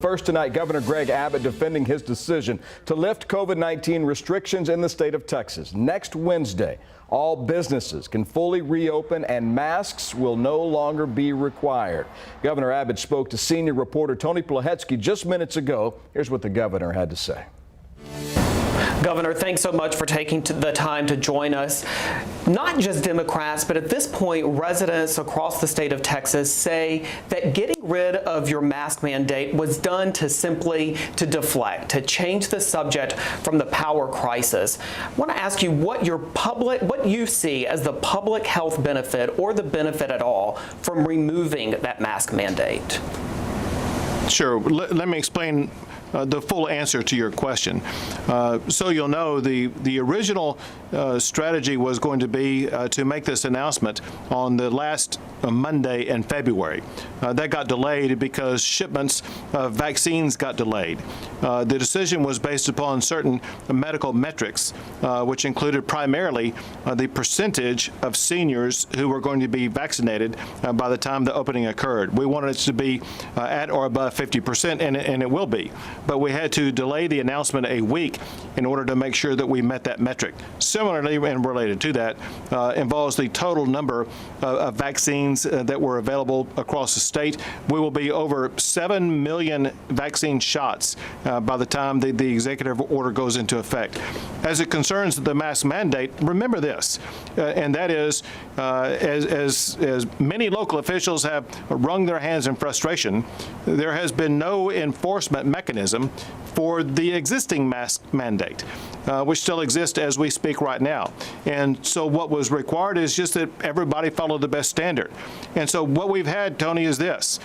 first tonight, Governor Greg Abbott defending his decision to lift COVID-19 restrictions in the state of Texas. Next Wednesday, all businesses can fully reopen and masks will no longer be required. Governor Abbott spoke to senior reporter Tony Plahetsky just minutes ago. Here's what the governor had to say. Governor, thanks so much for taking the time to join us. Not just Democrats, but at this point, residents across the state of Texas say that getting rid of your mask mandate was done to deflect, to change the subject from the power crisis. I want to ask you what you see as the public health benefit or the benefit at all from removing that mask mandate. Sure. Let me explain the full answer to your question. So you'll know the original strategy was going to be to make this announcement on the last Monday in February. That got delayed because shipments of vaccines got delayed. The decision was based upon certain medical metrics, which included primarily the percentage of seniors who were going to be vaccinated by the time the opening occurred. We wanted it to be at or above 50%, and it will be. But we had to delay the announcement a week in order to make sure that we met that metric. Similarly, and related to that, involves the total number of vaccines that were available across the state. We will be over 7 million vaccine shots by the time the executive order goes into effect. As it concerns the mask mandate, remember this, and that is, as many local officials have wrung their hands in frustration, there has been no enforcement mechanism for the existing mask mandate, which still exists as we speak right now. And so what was required is just that everybody follow the best standard. And so what we've had, Tony, is this.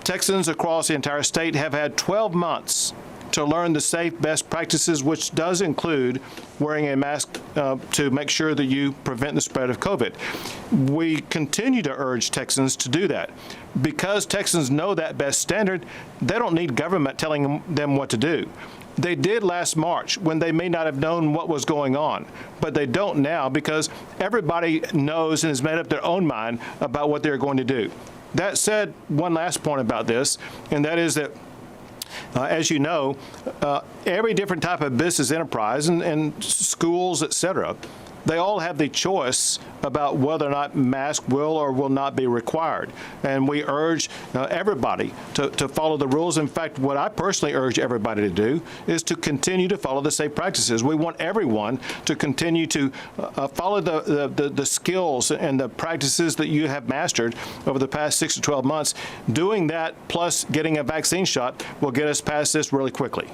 Texans across the entire state have had 12 months to learn the safe best practices, which does include wearing a mask to make sure that you prevent the spread of COVID. We continue to urge Texans to do that. Because Texans know that best standard, they don't need government telling them what to do. They did last March when they may not have known what was going on, but they don't now because everybody knows and has made up their own mind about what they're going to do. That said, one last point about this, and that is that as you know, every different type of business enterprise and schools, et cetera, they all have the choice about whether or not masks will or will not be required. And we urge everybody to follow the rules. In fact, what I personally urge everybody to do is to continue to follow the safe practices. We want everyone to continue to follow the skills and the practices that you have mastered over the past 6 to 12 months. Doing that plus getting a vaccine shot will get us past this really quickly.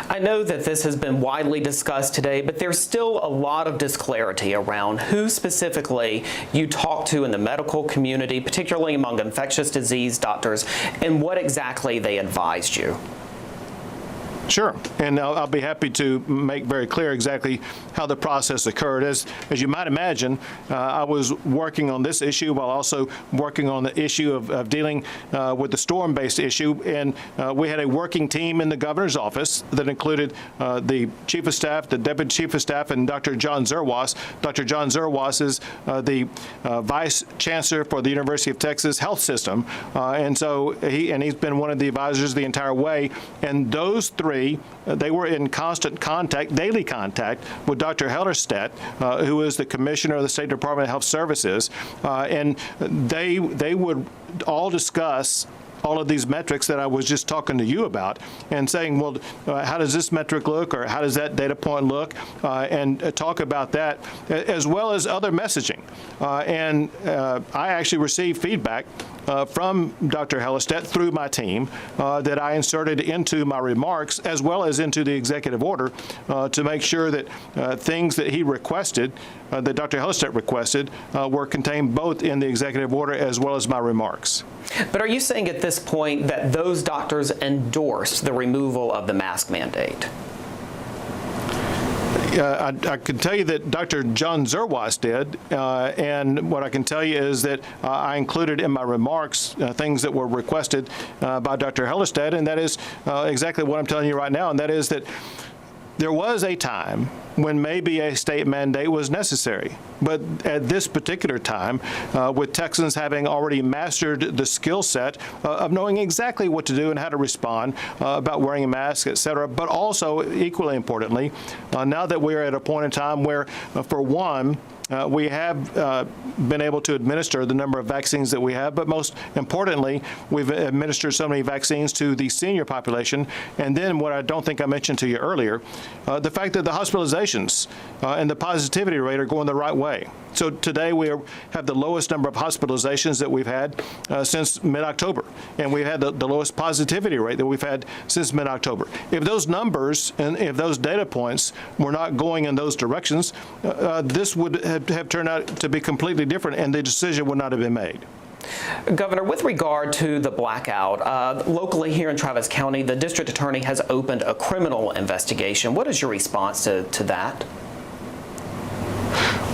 I know that this has been widely discussed today, but there's still a lot of disclarity around who specifically you talk to in the medical community, particularly among infectious disease doctors, and what exactly they advised you. Sure, and I'll be happy to make very clear exactly how the process occurred. As you might imagine, I was working on this issue while also working on the issue of dealing with the storm-based issue, and we had a working team in the governor's office that included the chief of staff, the deputy chief of staff, and Dr. John Zerwas. Dr. John Zerwas is the vice chancellor for the University of Texas Health System, and so he's been one of the advisors the entire way, and those three they were in constant contact, daily contact, with Dr. Hellerstedt, who is the commissioner of the State Department of Health Services, and they would all discuss all of these metrics that I was just talking to you about and saying, well, how does this metric look or how does that data point look, and talk about that as well as other messaging. And I actually received feedback from Dr. Hellerstedt through my team that I inserted into my remarks as well as into the executive order to make sure that things that he requested, that Dr. Hellerstedt requested, were contained both in the executive order as well as my remarks. But are you saying at this point that those doctors endorsed the removal of the mask mandate? I can tell you that Dr. John Zerwas did, and what I can tell you is that I included in my remarks things that were requested by Dr. Hellerstedt, and that is exactly what I'm telling you right now, and that is that There was a time when maybe a state mandate was necessary. But at this particular time, with Texans having already mastered the skill set of knowing exactly what to do and how to respond about wearing a mask, et cetera, but also, equally importantly, now that we're at a point in time where, for one, we have been able to administer the number of vaccines that we have, but most importantly, we've administered so many vaccines to the senior population. And then what I don't think I mentioned to you earlier, the fact that the hospitalizations and the positivity rate are going the right way. So today we have the lowest number of hospitalizations that we've had since mid-October, and we've had the lowest positivity rate that we've had since mid-October. If those numbers and if those data points were not going in those directions, this would have turned out to be completely different, and the decision would not have been made. Governor, with regard to the blackout, locally here in Travis County, the district attorney has opened a criminal investigation. What is your response to that?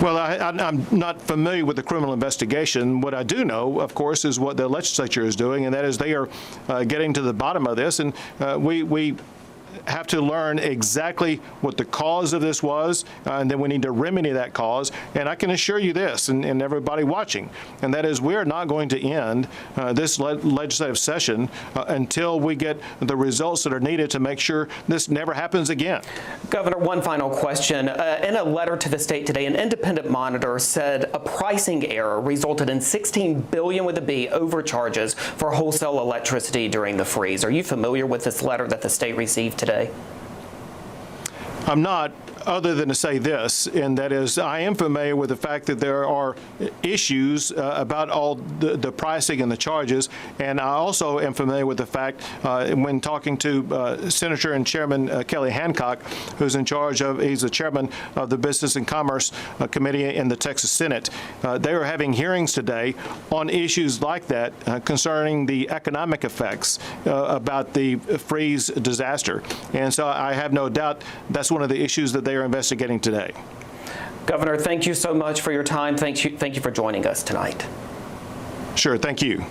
Well, I'm not familiar with the criminal investigation. What I do know, of course, is what the legislature is doing, and that is they are getting to the bottom of this, and we have to learn exactly what the cause of this was, and then we need to remedy that cause. And I can assure you this, and everybody watching, and that is we're not going to end this legislative session until we get the results that are needed to make sure this never happens again. Governor, one final question. In a letter to the state today, an independent monitor said a pricing error resulted in $16 billion with a B overcharges for wholesale electricity during the freeze. Are you familiar with this letter that the state received today? I'm not, other than to say this, and that is I am familiar with the fact that there are issues about all the pricing and the charges, and I also am familiar with the fact when talking to Senator and Chairman Kelly Hancock, who's in charge of, he's the chairman of the Business and Commerce Committee in the Texas Senate. They are having hearings today on issues like that concerning the economic effects about the freeze disaster, and so I have no doubt that's one of the issues that they are investigating today. Governor, thank you so much for your time. Thank you for joining us tonight. Sure, thank you.